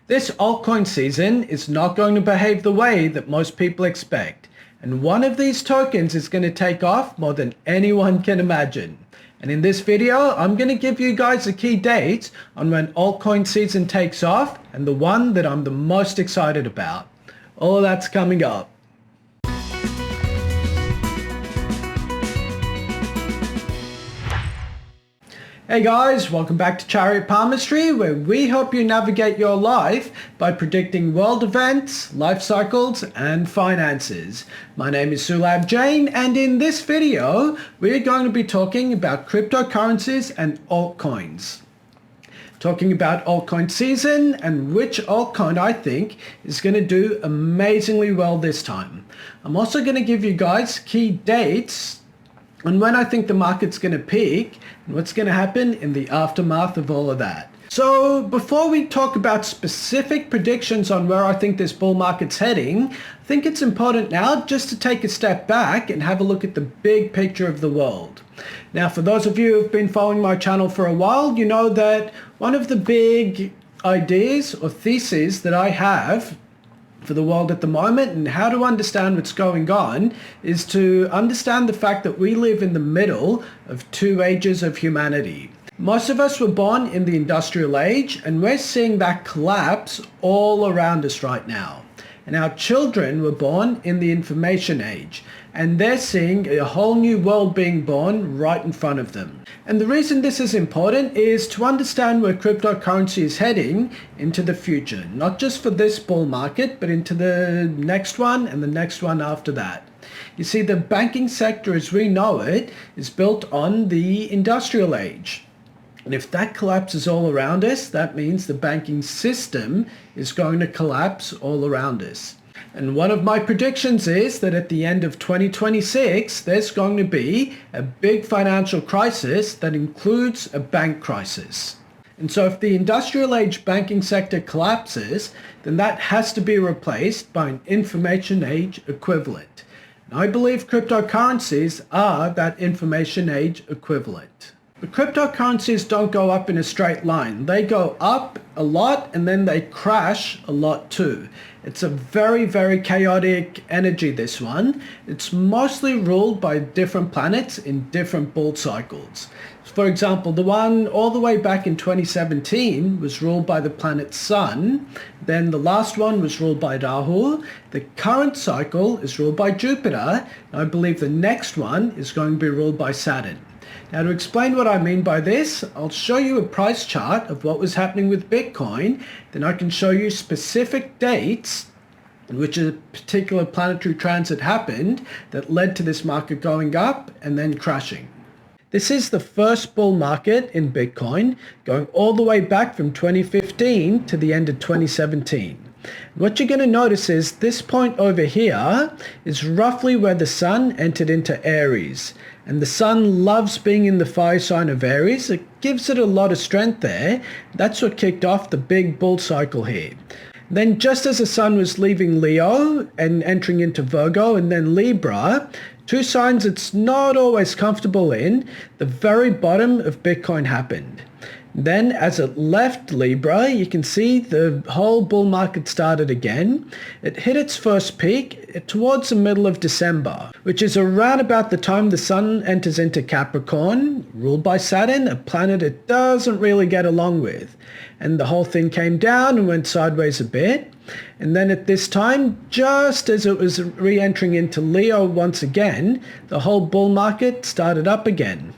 This altcoin season is not going to behave the way that most people expect, and one of these tokens is going to take off more than anyone can imagine. And in this video, I'm going to give you guys the key dates on when altcoin season takes off and the one that I'm the most excited about. All of that's coming up. Hey guys, welcome back to Chariot Palmistry, where we help you navigate your life by predicting world events, life cycles, and finances. My name is Sulabh Jain, and in this video, we're going to be talking about cryptocurrencies and altcoins. Talking about altcoin season and which altcoin I think is going to do amazingly well this time. I'm also going to give you guys key dates and when I think the market's going to peak and what's going to happen in the aftermath of all of that. So before we talk about specific predictions on where I think this bull market's heading, I think it's important now just to take a step back and have a look at the big picture of the world. Now, for those of you who've been following my channel for a while, you know that one of the big ideas or theses that I have for the world at the moment and how to understand what's going on is to understand the fact that we live in the middle of two ages of humanity. Most of us were born in the industrial age, and we're seeing that collapse all around us right now. And our children were born in the information age, and they're seeing a whole new world being born right in front of them. And the reason this is important is to understand where cryptocurrency is heading into the future, not just for this bull market, but into the next one and the next one after that. You see, the banking sector as we know it is built on the industrial age. And if that collapses all around us, that means the banking system is going to collapse all around us. And one of my predictions is that at the end of 2026, there's going to be a big financial crisis that includes a bank crisis. And so if the industrial age banking sector collapses, then that has to be replaced by an information age equivalent. And I believe cryptocurrencies are that information age equivalent. But cryptocurrencies don't go up in a straight line. They go up a lot and then they crash a lot too. It's a very, very chaotic energy, this one. It's mostly ruled by different planets in different bull cycles. For example, the one all the way back in 2017 was ruled by the planet Sun. Then the last one was ruled by Rahu. The current cycle is ruled by Jupiter. And I believe the next one is going to be ruled by Saturn. Now, to explain what I mean by this, I'll show you a price chart of what was happening with Bitcoin. Then I can show you specific dates in which a particular planetary transit happened that led to this market going up and then crashing. This is the first bull market in Bitcoin, going all the way back from 2015 to the end of 2017. What you're going to notice is this point over here is roughly where the sun entered into Aries. And the sun loves being in the fire sign of Aries. It gives it a lot of strength there. That's what kicked off the big bull cycle here. Then just as the sun was leaving Leo and entering into Virgo and then Libra, two signs it's not always comfortable in, the very bottom of Bitcoin happened. Then as it left Libra, you can see the whole bull market started again. It hit its first peak towards the middle of December, which is around about the time the sun enters into Capricorn, ruled by Saturn, a planet it doesn't really get along with. And the whole thing came down and went sideways a bit. And then at this time, just as it was re-entering into Leo once again, the whole bull market started up again.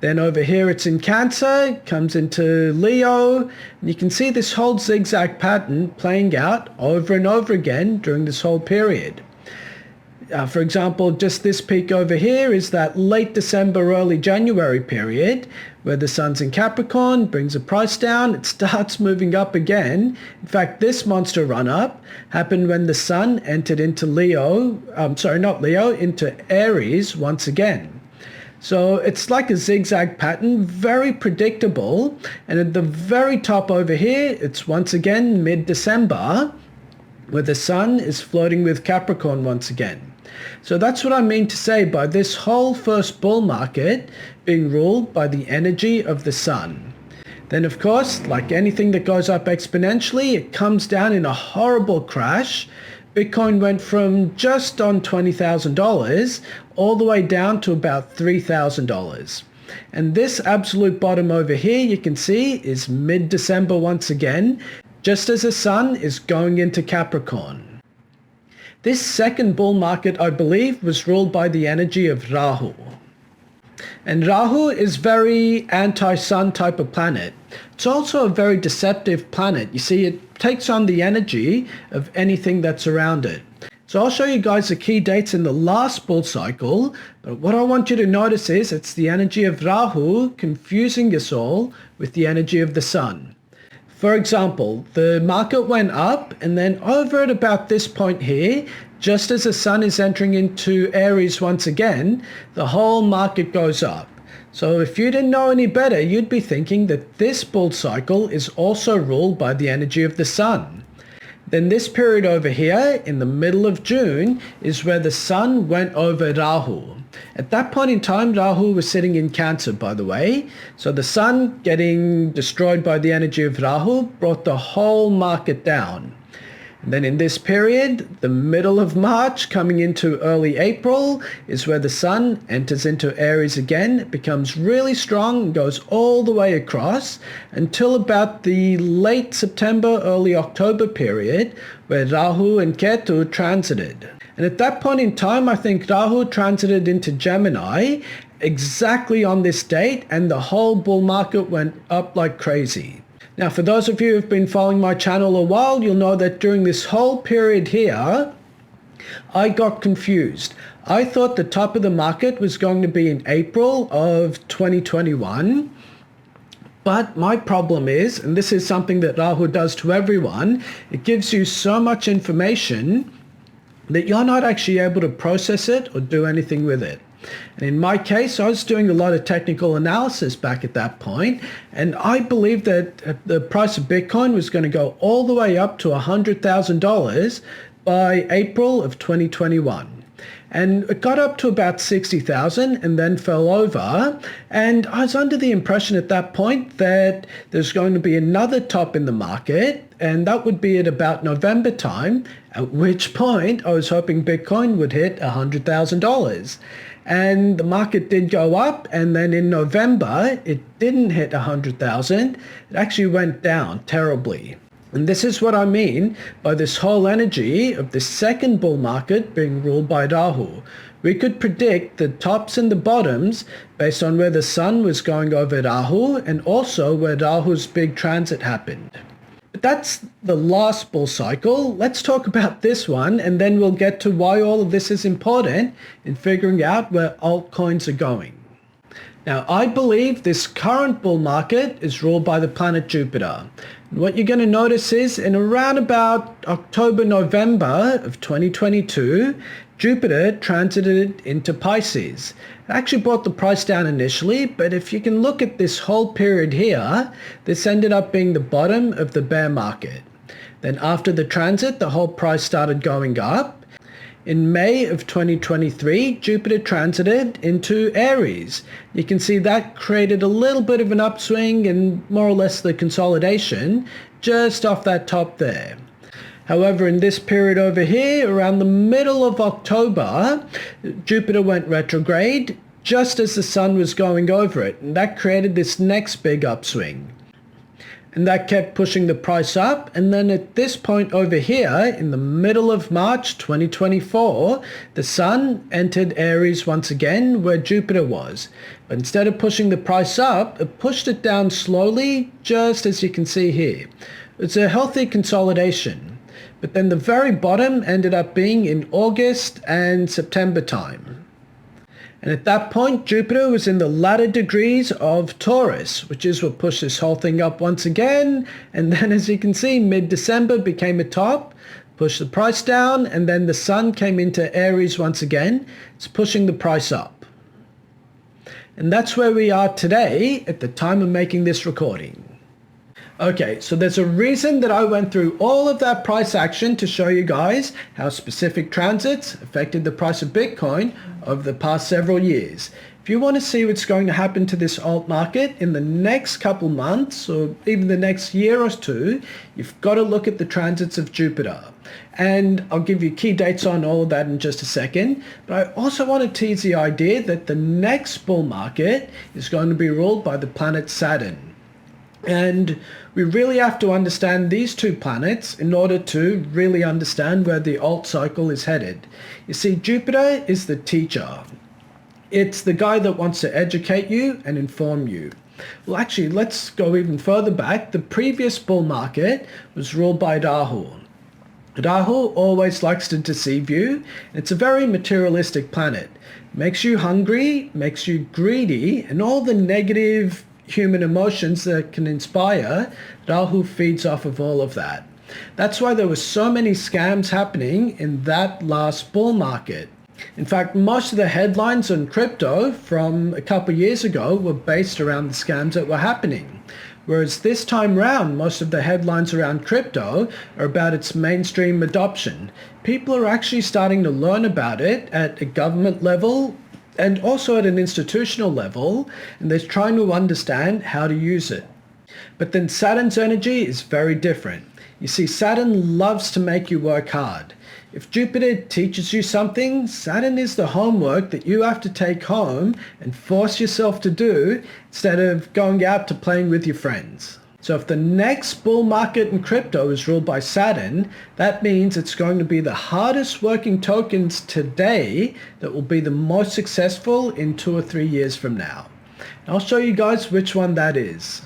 Then over here it's in Cancer, comes into Leo, and you can see this whole zigzag pattern playing out over and over again during this whole period. For example, just this peak over here is that late December, early January period where the sun's in Capricorn, brings the price down, it starts moving up again. In fact, this monster run up happened when the sun entered into into Aries once again. So it's like a zigzag pattern, very predictable. And at the very top over here, it's once again mid-December, where the sun is floating with Capricorn once again. So that's what I mean to say by this whole first bull market being ruled by the energy of the sun. Then of course, like anything that goes up exponentially, it comes down in a horrible crash. Bitcoin went from just on $20,000 all the way down to about $3,000. And this absolute bottom over here, you can see, is mid-December once again, just as the sun is going into Capricorn. This second bull market, I believe, was ruled by the energy of Rahu. And Rahu is very anti-sun type of planet. It's also a very deceptive planet. You see, it takes on the energy of anything that's around it. So I'll show you guys the key dates in the last bull cycle, but what I want you to notice is it's the energy of Rahu confusing us all with the energy of the sun. For example, the market went up, and then over at about this point here, just as the sun is entering into Aries once again, the whole market goes up. So if you didn't know any better, you'd be thinking that this bull cycle is also ruled by the energy of the sun. Then this period over here, in the middle of June, is where the sun went over Rahu. At that point in time, Rahu was sitting in Cancer, by the way. So the sun getting destroyed by the energy of Rahu brought the whole market down. And then in this period, the middle of March coming into early April, is where the sun enters into Aries again. It becomes really strong and goes all the way across until about the late September, early October period, where Rahu and Ketu transited. And at that point in time, I think Rahu transited into Gemini exactly on this date, and the whole bull market went up like crazy. Now, for those of you who've been following my channel a while, you'll know that during this whole period here, I got confused. I thought the top of the market was going to be in April of 2021. But my problem is, and this is something that Rahu does to everyone, it gives you so much information that you're not actually able to process it or do anything with it. And in my case, I was doing a lot of technical analysis back at that point, and I believed that the price of Bitcoin was going to go all the way up to $100,000 by April of 2021. And it got up to about 60,000 and then fell over. And I was under the impression at that point that there's going to be another top in the market, and that would be at about November time, at which point I was hoping Bitcoin would hit $100,000. And the market did go up, and then in November, it didn't hit 100,000. It actually went down terribly. And this is what I mean by this whole energy of the second bull market being ruled by Rahu. We could predict the tops and the bottoms based on where the sun was going over Rahu and also where Rahu's big transit happened. But that's the last bull cycle. Let's talk about this one, and then we'll get to why all of this is important in figuring out where altcoins are going. Now, I believe this current bull market is ruled by the planet Jupiter. And what you're going to notice is in around about October, November of 2022, Jupiter transited into Pisces. It actually brought the price down initially, but if you can look at this whole period here, this ended up being the bottom of the bear market. Then after the transit, the whole price started going up. In May of 2023, Jupiter transited into Aries. You can see that created a little bit of an upswing and more or less the consolidation just off that top there. However, in this period over here, around the middle of October, Jupiter went retrograde just as the sun was going over it, and that created this next big upswing. And that kept pushing the price up. And then at this point over here, in the middle of March 2024, the sun entered Aries once again where Jupiter was. But instead of pushing the price up, it pushed it down slowly, just as you can see here. It's a healthy consolidation. But then the very bottom ended up being in August and September time. And at that point, Jupiter was in the latter degrees of Taurus, which is what pushed this whole thing up once again. And then, as you can see, mid-December became a top, pushed the price down, and then the sun came into Aries once again. It's pushing the price up. And that's where we are today at the time of making this recording. Okay, so there's a reason that I went through all of that price action to show you guys how specific transits affected the price of Bitcoin over the past several years. If you want to see what's going to happen to this alt market in the next couple months or even the next year or two, you've got to look at the transits of Jupiter. And I'll give you key dates on all of that in just a second. But I also want to tease the idea that the next bull market is going to be ruled by the planet Saturn. And we really have to understand these two planets in order to really understand where the alt cycle is headed. You see, Jupiter is the teacher. It's the guy that wants to educate you and inform you. Well, actually, let's go even further back. The previous bull market was ruled by Rahu. Rahu always likes to deceive you. It's a very materialistic planet. Makes you hungry, makes you greedy, and all the negative human emotions that can inspire, Rahu feeds off of all of that. That's why there were so many scams happening in that last bull market. In fact, most of the headlines on crypto from a couple of years ago were based around the scams that were happening. Whereas this time round, most of the headlines around crypto are about its mainstream adoption. People are actually starting to learn about it at a government level and also at an institutional level, and they're trying to understand how to use it. But then Saturn's energy is very different. You see, Saturn loves to make you work hard. If Jupiter teaches you something, Saturn is the homework that you have to take home and force yourself to do instead of going out to playing with your friends. So if the next bull market in crypto is ruled by Saturn, that means it's going to be the hardest working tokens today that will be the most successful in 2 or 3 years from now. And I'll show you guys which one that is.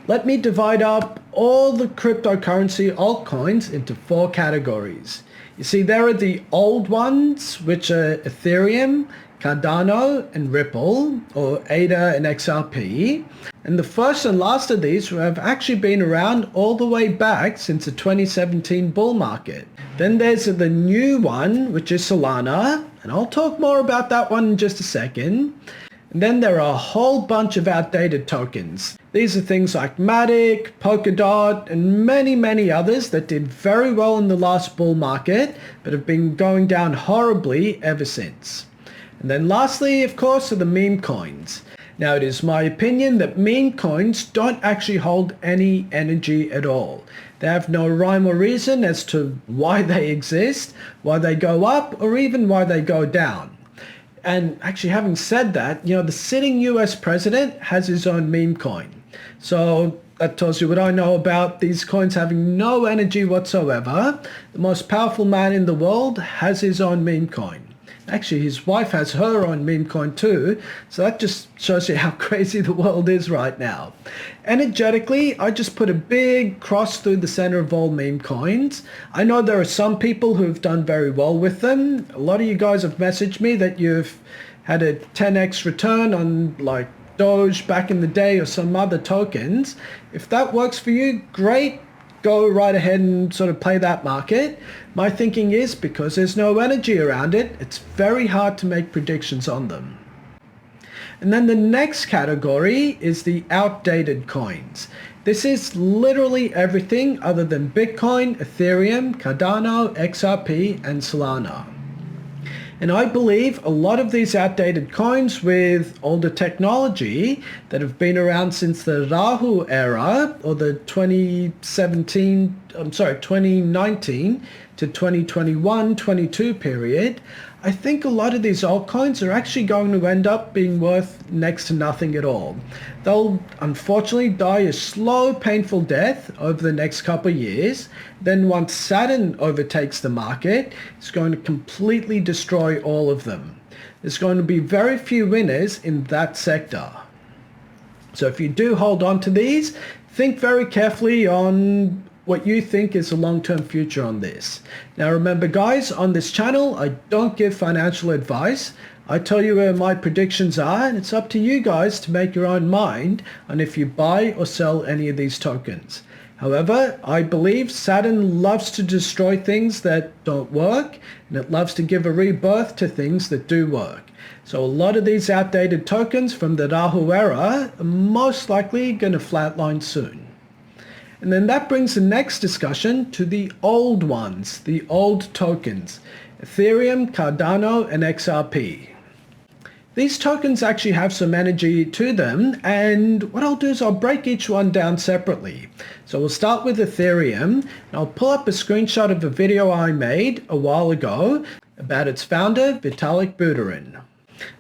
Let me divide up all the cryptocurrency altcoins into 4 categories. You see, there are the old ones, which are Ethereum, Cardano, and Ripple, or ADA and XRP. And the first and last of these have actually been around all the way back since the 2017 bull market. Then there's the new one, which is Solana, and I'll talk more about that one in just a second. And then there are a whole bunch of outdated tokens. These are things like Matic, Polkadot, and many others that did very well in the last bull market, but have been going down horribly ever since. And then lastly, of course, are the meme coins. Now, it is my opinion that meme coins don't actually hold any energy at all. They have no rhyme or reason as to why they exist, why they go up, or even why they go down. And actually, having said that, the sitting US president has his own meme coin. So that tells you what I know about these coins having no energy whatsoever. The most powerful man in the world has his own meme coin. Actually, his wife has her own meme coin too. So that just shows you how crazy the world is right now. Energetically, I just put a big cross through the center of all meme coins. I know there are some people who have done very well with them. A lot of you guys have messaged me that you've had a 10x return on like Doge back in the day or some other tokens. If that works for you, great. Go right ahead and sort of play that market. My thinking is because there's no energy around it, it's very hard to make predictions on them. And then the next category is the outdated coins. This is literally everything other than Bitcoin, Ethereum, Cardano, XRP, and Solana. And I believe a lot of these outdated coins with older technology that have been around since the Rahu era or the 2019 to 2021-22 period, I think a lot of these altcoins are actually going to end up being worth next to nothing at all. They'll unfortunately die a slow, painful death over the next couple of years. Then once Saturn overtakes the market, it's going to completely destroy all of them. There's going to be very few winners in that sector. So if you do hold on to these, think very carefully on what you think is the long-term future on this. Now remember guys, on this channel I don't give financial advice. I tell you where my predictions are, and it's up to you guys to make your own mind on if you buy or sell any of these tokens. However, I believe Saturn loves to destroy things that don't work, and it loves to give a rebirth to things that do work. So a lot of these outdated tokens from the Rahu era are most likely going to flatline soon. And then that brings the next discussion to the old ones, the old tokens, Ethereum, Cardano, and XRP. These tokens actually have some energy to them, and what I'll do is I'll break each one down separately. So we'll start with Ethereum, and I'll pull up a screenshot of a video I made a while ago about its founder, Vitalik Buterin.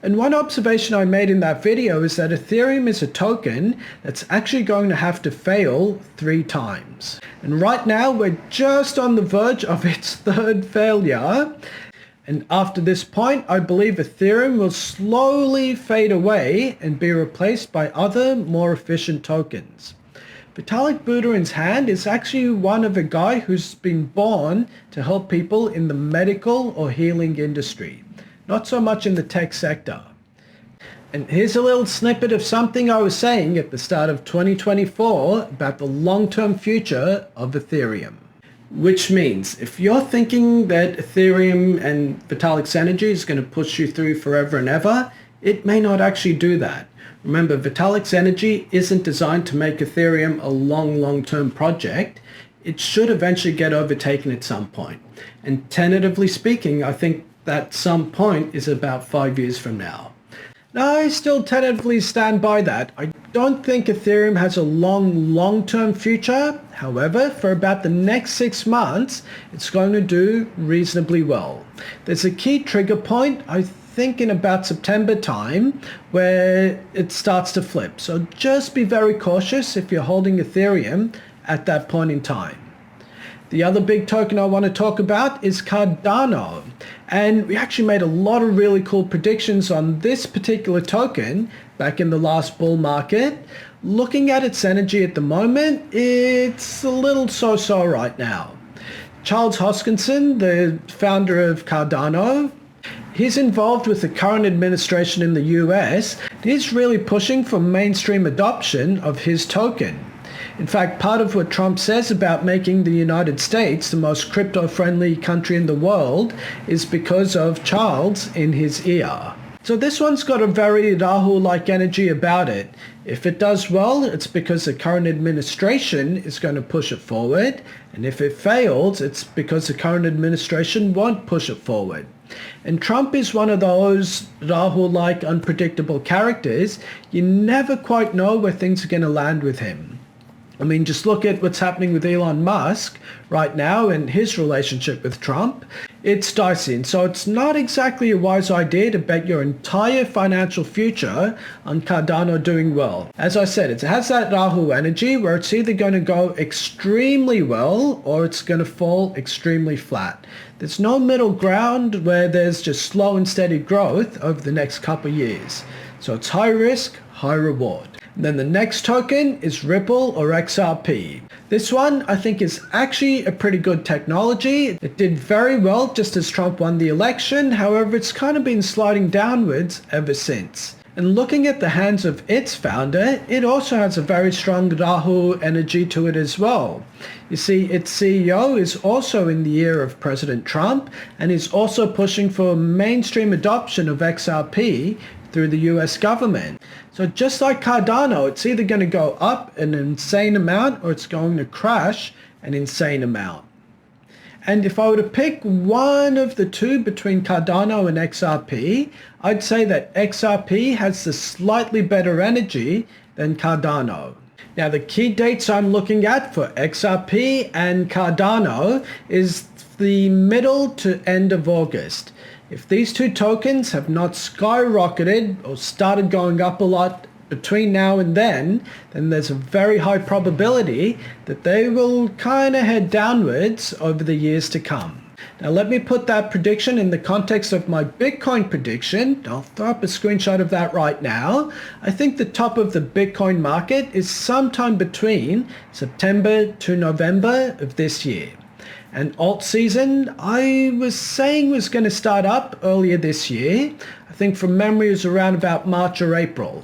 And one observation I made in that video is that Ethereum is a token that's actually going to have to fail 3 times. And right now we're just on the verge of its 3rd failure. And after this point, I believe Ethereum will slowly fade away and be replaced by other more efficient tokens. Vitalik Buterin's hand is actually one of a guy who's been born to help people in the medical or healing industry, not so much in the tech sector. And here's a little snippet of something I was saying at the start of 2024 about the long-term future of Ethereum. Which means if you're thinking that Ethereum and Vitalik's energy is going to push you through forever and ever, it may not actually do that. Remember, Vitalik's energy isn't designed to make Ethereum a long-term project. It should eventually get overtaken at some point. And tentatively speaking, I think that some point is about 5 years from now. Now, I still tentatively stand by that. I don't think Ethereum has a long-term future. However, for about the next 6 months, it's going to do reasonably well. There's a key trigger point, I think in about September time, where it starts to flip. So just be very cautious if you're holding Ethereum at that point in time. The other big token I want to talk about is Cardano. And we actually made a lot of really cool predictions on this particular token back in the last bull market. Looking at its energy at the moment, it's a little so-so right now. Charles Hoskinson, the founder of Cardano, he's involved with the current administration in the US. He's really pushing for mainstream adoption of his token. In fact, part of what Trump says about making the United States the most crypto-friendly country in the world is because of Charles in his ear. So this one's got a very Rahu-like energy about it. If it does well, it's because the current administration is going to push it forward. And if it fails, it's because the current administration won't push it forward. And Trump is one of those Rahu-like unpredictable characters. You never quite know where things are going to land with him. I mean, just look at what's happening with Elon Musk right now and his relationship with Trump. It's dicey, and so it's not exactly a wise idea to bet your entire financial future on Cardano doing well. As I said, it has that Rahu energy where it's either going to go extremely well or it's going to fall extremely flat. There's no middle ground where there's just slow and steady growth over the next couple of years. So it's high risk, high reward. And then the next token is Ripple or XRP. This one I think is actually a pretty good technology. It did very well just as Trump won the election. However, it's kind of been sliding downwards ever since. And looking at the hands of its founder, it also has a very strong Rahu energy to it as well. You see, its CEO is also in the ear of President Trump and is also pushing for mainstream adoption of XRP through the US government. So just like Cardano, it's either going to go up an insane amount or it's going to crash an insane amount. And if I were to pick one of the two between Cardano and XRP, I'd say that XRP has the slightly better energy than Cardano. Now the key dates I'm looking at for XRP and Cardano is the middle to end of August. If these two tokens have not skyrocketed or started going up a lot between now and then there's a very high probability that they will kind of head downwards over the years to come. Now let me put that prediction in the context of my Bitcoin prediction. I'll throw up a screenshot of that right now. I think the top of the Bitcoin market is sometime between September to November of this year. And alt season, I was saying was going to start up earlier this year. I think from memory it was around about March or April.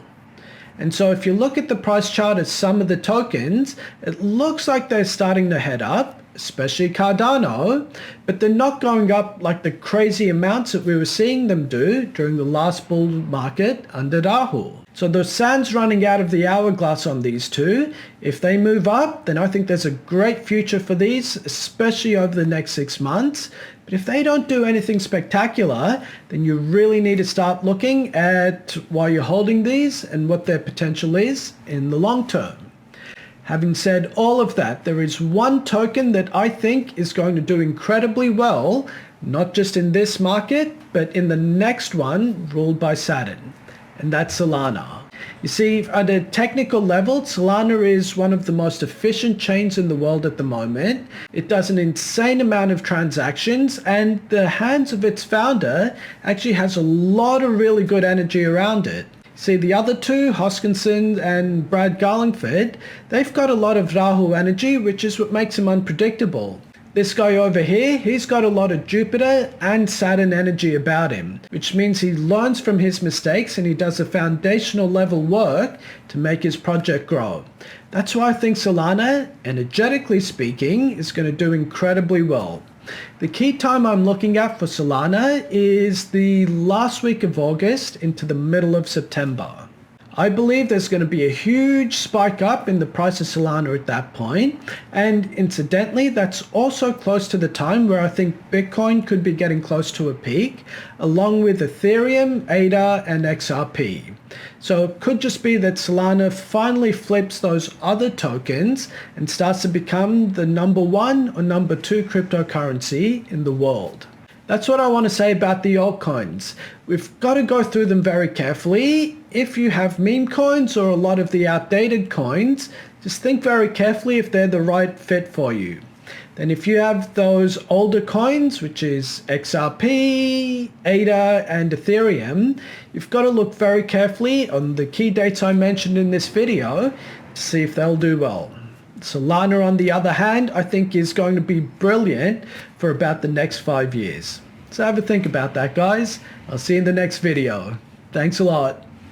And so if you look at the price chart of some of the tokens, it looks like they're starting to head up, especially Cardano, but they're not going up like the crazy amounts that we were seeing them do during the last bull market under Rahu. So the sand's running out of the hourglass on these two. If they move up, then I think there's a great future for these, especially over the next 6 months. But if they don't do anything spectacular, then you really need to start looking at why you're holding these and what their potential is in the long term. Having said all of that, there is one token that I think is going to do incredibly well, not just in this market, but in the next one ruled by Saturn, and that's Solana. You see, at a technical level, Solana is one of the most efficient chains in the world at the moment. It does an insane amount of transactions, and the hands of its founder actually has a lot of really good energy around it. See, the other two, Hoskinson and Brad Garlingford, they've got a lot of Rahu energy, which is what makes them unpredictable. This guy over here, he's got a lot of Jupiter and Saturn energy about him, which means he learns from his mistakes and he does the foundational level work to make his project grow. That's why I think Solana, energetically speaking, is going to do incredibly well. The key time I'm looking at for Solana is the last week of August into the middle of September. I believe there's going to be a huge spike up in the price of Solana at that point, and incidentally that's also close to the time where I think Bitcoin could be getting close to a peak, along with Ethereum, ADA and XRP. So it could just be that Solana finally flips those other tokens and starts to become the number 1 or number 2 cryptocurrency in the world. That's what I want to say about the altcoins. We've got to go through them very carefully. If you have meme coins or a lot of the outdated coins, just think very carefully if they're the right fit for you. Then if you have those older coins, which is XRP, ADA and Ethereum, you've got to look very carefully on the key dates I mentioned in this video to see if they'll do well. Solana, on the other hand, I think is going to be brilliant for about the next 5 years. So have a think about that, guys. I'll see you in the next video. Thanks a lot.